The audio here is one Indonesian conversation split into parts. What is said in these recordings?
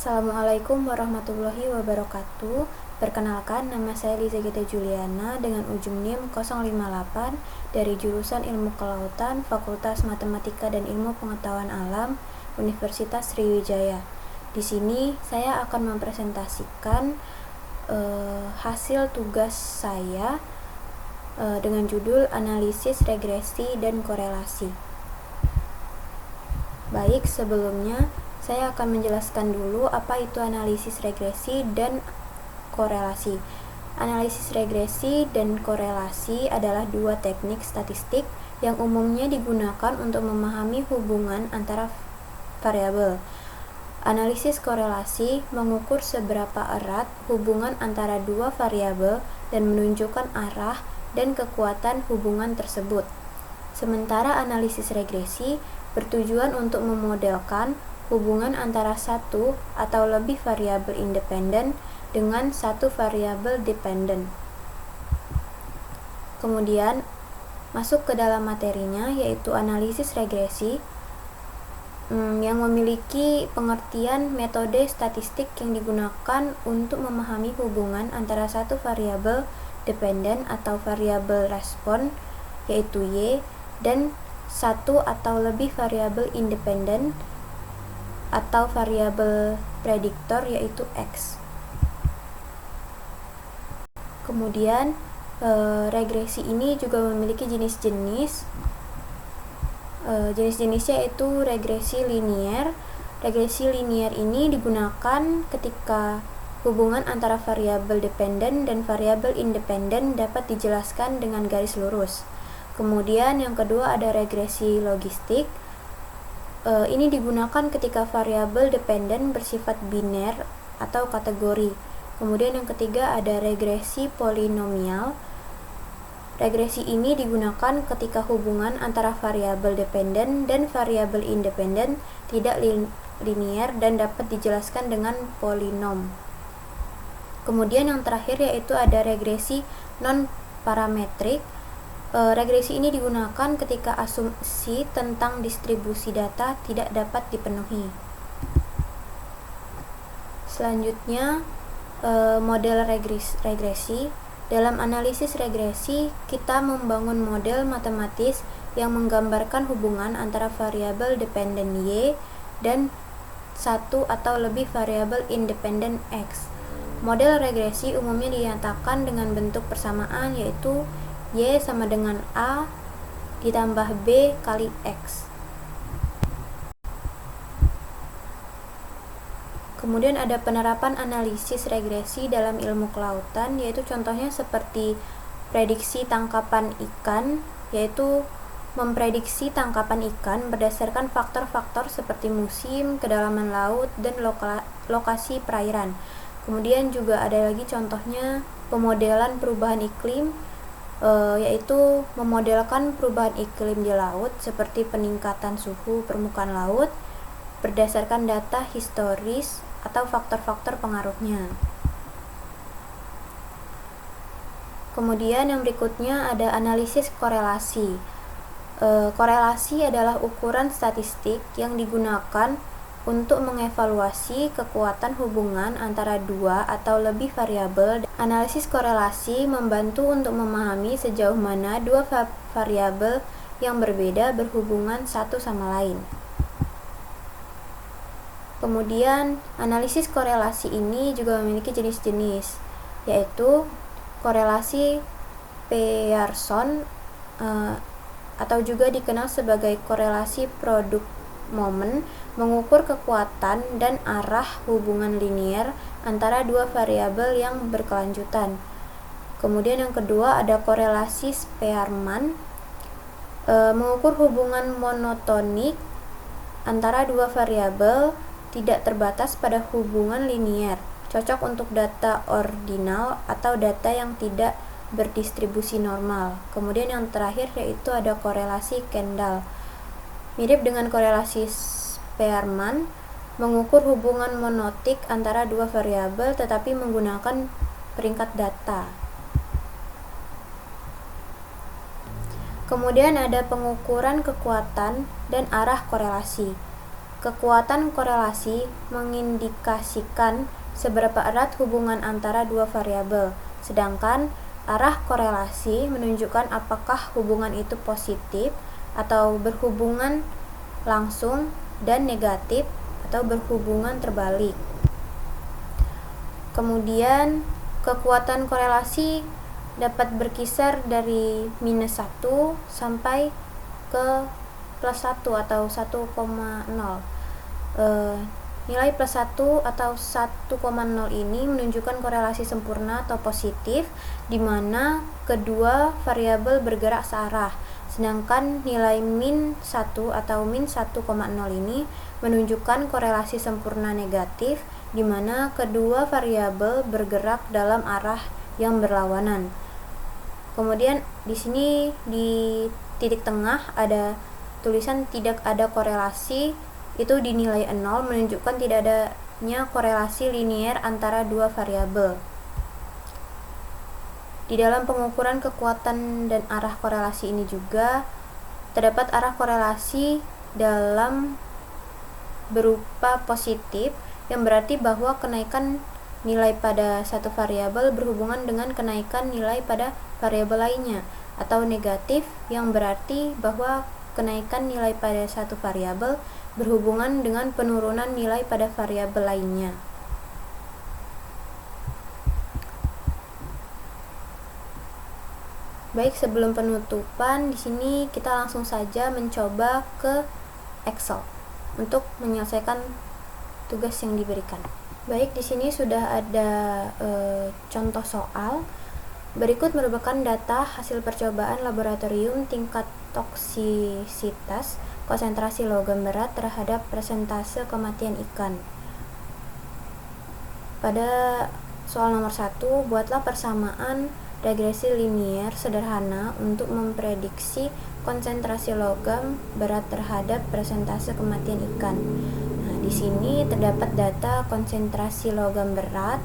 Assalamualaikum warahmatullahi wabarakatuh. Perkenalkan, nama saya Liza Gita Juliana dengan ujung NIM 058 dari jurusan Ilmu Kelautan, Fakultas Matematika dan Ilmu Pengetahuan Alam, Universitas Sriwijaya. Di sini saya akan mempresentasikan hasil tugas saya dengan judul Analisis Regresi dan Korelasi. Baik, sebelumnya saya akan menjelaskan dulu apa itu analisis regresi dan korelasi. Analisis regresi dan korelasi adalah dua teknik statistik yang umumnya digunakan untuk memahami hubungan antara variabel. Analisis korelasi mengukur seberapa erat hubungan antara dua variabel dan menunjukkan arah dan kekuatan hubungan tersebut. Sementara analisis regresi bertujuan untuk memodelkan hubungan antara satu atau lebih variabel independen dengan satu variabel dependen. Kemudian masuk ke dalam materinya, yaitu analisis regresi yang memiliki pengertian metode statistik yang digunakan untuk memahami hubungan antara satu variabel dependen atau variabel respon yaitu Y dan satu atau lebih variabel independen atau variabel prediktor yaitu X. Kemudian regresi ini juga memiliki jenis-jenis. Jenis-jenisnya yaitu regresi linier. Regresi linier ini digunakan ketika hubungan antara variabel dependen dan variabel independen dapat dijelaskan dengan garis lurus. Kemudian yang kedua ada regresi logistik. Ini digunakan ketika variabel dependen bersifat biner atau kategori. Kemudian yang ketiga ada regresi polinomial. Regresi ini digunakan ketika hubungan antara variabel dependen dan variabel independen tidak linier dan dapat dijelaskan dengan polinom. Kemudian yang terakhir yaitu ada regresi non-parametrik. Regresi ini digunakan ketika asumsi tentang distribusi data tidak dapat dipenuhi. Selanjutnya, model regresi. Dalam analisis regresi, kita membangun model matematis yang menggambarkan hubungan antara variabel dependen Y dan satu atau lebih variabel independen X. Model regresi umumnya dinyatakan dengan bentuk persamaan, yaitu Y sama dengan A ditambah B kali X. Kemudian ada penerapan analisis regresi dalam ilmu kelautan, yaitu contohnya seperti prediksi tangkapan ikan, yaitu memprediksi tangkapan ikan berdasarkan faktor-faktor seperti musim, kedalaman laut, dan lokasi perairan. Kemudian juga ada lagi contohnya pemodelan perubahan iklim, yaitu memodelkan perubahan iklim di laut seperti peningkatan suhu permukaan laut berdasarkan data historis atau faktor-faktor pengaruhnya. Kemudian yang berikutnya ada analisis korelasi. Korelasi adalah ukuran statistik yang digunakan untuk mengevaluasi kekuatan hubungan antara dua atau lebih variabel. Analisis korelasi membantu untuk memahami sejauh mana dua variabel yang berbeda berhubungan satu sama lain. Kemudian, analisis korelasi ini juga memiliki jenis-jenis, yaitu korelasi Pearson atau juga dikenal sebagai korelasi produk momen, mengukur kekuatan dan arah hubungan linier antara dua variabel yang berkelanjutan. Kemudian yang kedua ada korelasi Spearman, mengukur hubungan monotonik antara dua variabel tidak terbatas pada hubungan linier, cocok untuk data ordinal atau data yang tidak berdistribusi normal. Kemudian yang terakhir yaitu ada korelasi Kendall. Mirip dengan korelasi Spearman, mengukur hubungan monotik antara dua variabel tetapi menggunakan peringkat data. Kemudian ada pengukuran kekuatan dan arah korelasi. Kekuatan korelasi mengindikasikan seberapa erat hubungan antara dua variabel, sedangkan arah korelasi menunjukkan apakah hubungan itu positif atau berhubungan langsung dan negatif atau berhubungan terbalik. Kemudian kekuatan korelasi dapat berkisar dari -1 sampai ke +1 atau 1,0. Nilai +1 atau 1,0 ini menunjukkan korelasi sempurna atau positif, di mana kedua variabel bergerak searah, sedangkan nilai -1 atau -1,0 ini menunjukkan korelasi sempurna negatif, di mana kedua variabel bergerak dalam arah yang berlawanan. Kemudian di sini di titik tengah ada tulisan tidak ada korelasi, itu dinilai 0, menunjukkan tidak adanya korelasi linier antara dua variabel. Di dalam pengukuran kekuatan dan arah korelasi ini juga terdapat arah korelasi dalam berupa positif, yang berarti bahwa kenaikan nilai pada satu variabel berhubungan dengan kenaikan nilai pada variabel lainnya, atau negatif, yang berarti bahwa kenaikan nilai pada satu variabel berhubungan dengan penurunan nilai pada variabel lainnya. Baik, sebelum penutupan, di sini kita langsung saja mencoba ke Excel untuk menyelesaikan tugas yang diberikan. Baik, di sini sudah ada contoh soal. Berikut merupakan data hasil percobaan laboratorium tingkat toksisitas konsentrasi logam berat terhadap persentase kematian ikan. Pada soal nomor 1, buatlah persamaan regresi linier sederhana untuk memprediksi konsentrasi logam berat terhadap persentase kematian ikan. Nah, di sini terdapat data konsentrasi logam berat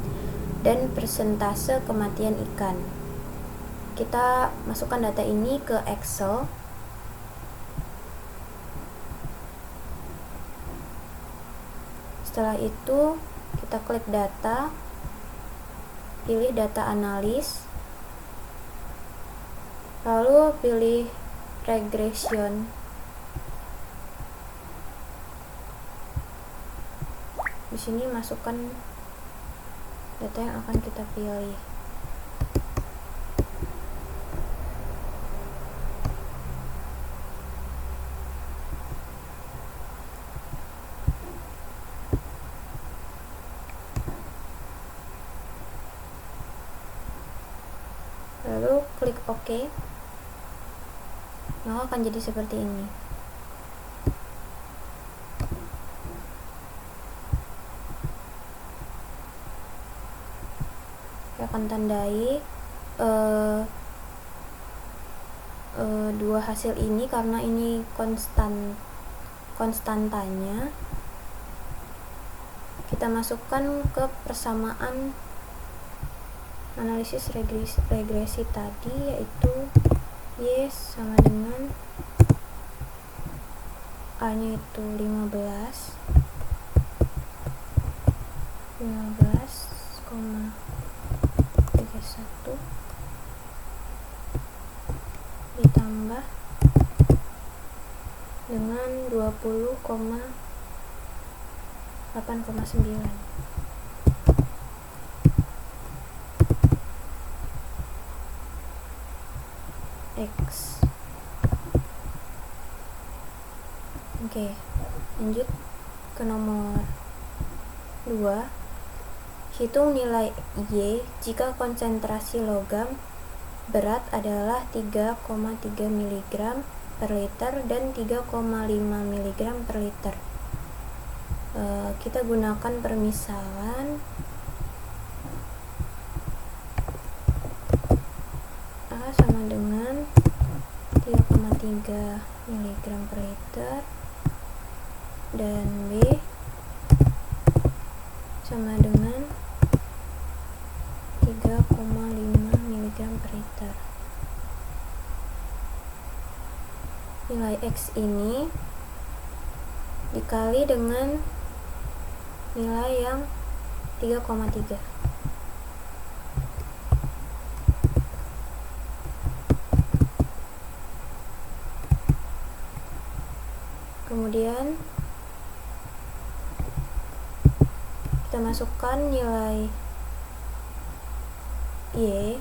dan persentase kematian ikan. Kita masukkan data ini ke Excel. Setelah itu kita klik data, pilih data analis, lalu pilih regression. Di sini masukkan data yang akan kita pilih. Lalu klik OK, maka akan jadi seperti ini. Saya akan tandai dua hasil ini karena ini konstantanya. Kita masukkan ke persamaan analisis regresi tadi, yaitu Y sama dengan A nya itu 15,31 ditambah dengan 20,8,9. X. Oke, lanjut ke nomor 2. Hitung nilai Y jika konsentrasi logam berat adalah 3,3 mg per liter dan 3,5 mg per liter. Kita gunakan permisalan A sama dengan 3,3 mg per liter dan B sama dengan 3,5 mg per liter. Nilai X ini dikali dengan nilai yang 3,3. Kemudian kita masukkan nilai Y,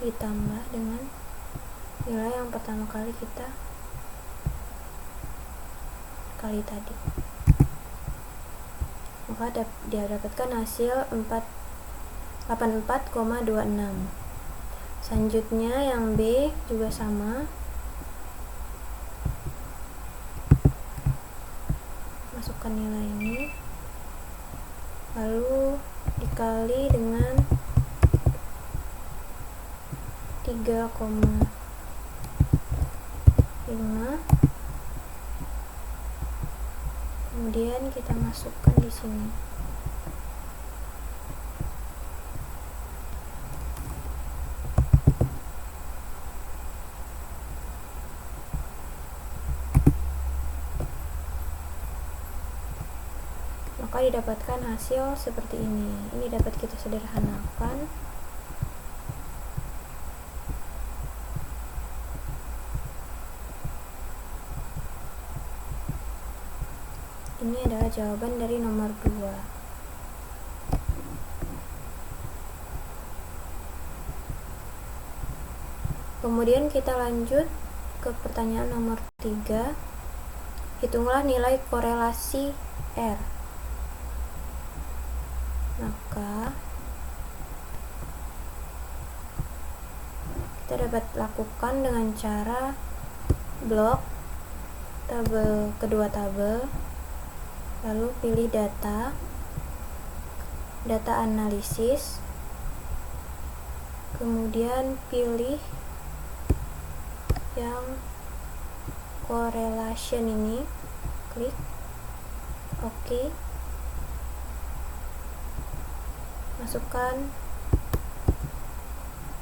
ditambah dengan nilai yang pertama kali kita kali tadi, maka dia dapatkan hasil 84,26. Selanjutnya yang B juga sama, masukkan nilai ini lalu dikali dengan 3,5, kemudian kita masukkan di sini. Maka didapatkan hasil seperti ini. Ini dapat kita sederhanakan. Ini adalah jawaban dari nomor 2. Kemudian kita lanjut ke pertanyaan nomor 3. Hitunglah nilai korelasi R. Maka kita dapat lakukan dengan cara blok kedua tabel, lalu pilih data analisis, kemudian pilih yang correlation ini, klik OK, masukkan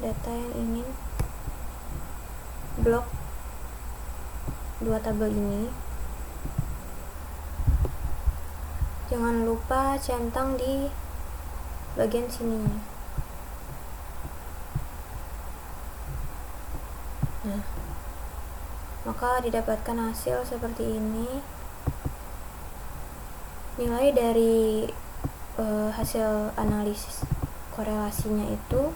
data yang ingin blok dua tabel ini. Jangan lupa centang di bagian sini. Nah, maka didapatkan hasil seperti ini. Nilai dari hasil analisis korelasinya itu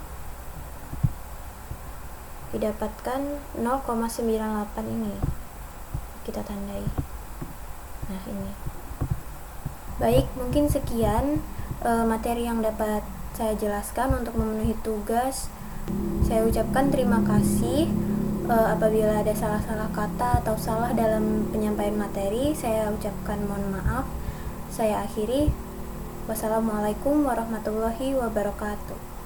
didapatkan 0,98 ini. Kita tandai. Nah, ini. Baik, mungkin sekian materi yang dapat saya jelaskan untuk memenuhi tugas. Saya ucapkan terima kasih. Apabila ada salah-salah kata atau salah dalam penyampaian materi, saya ucapkan mohon maaf. Saya akhiri. Wassalamualaikum warahmatullahi wabarakatuh.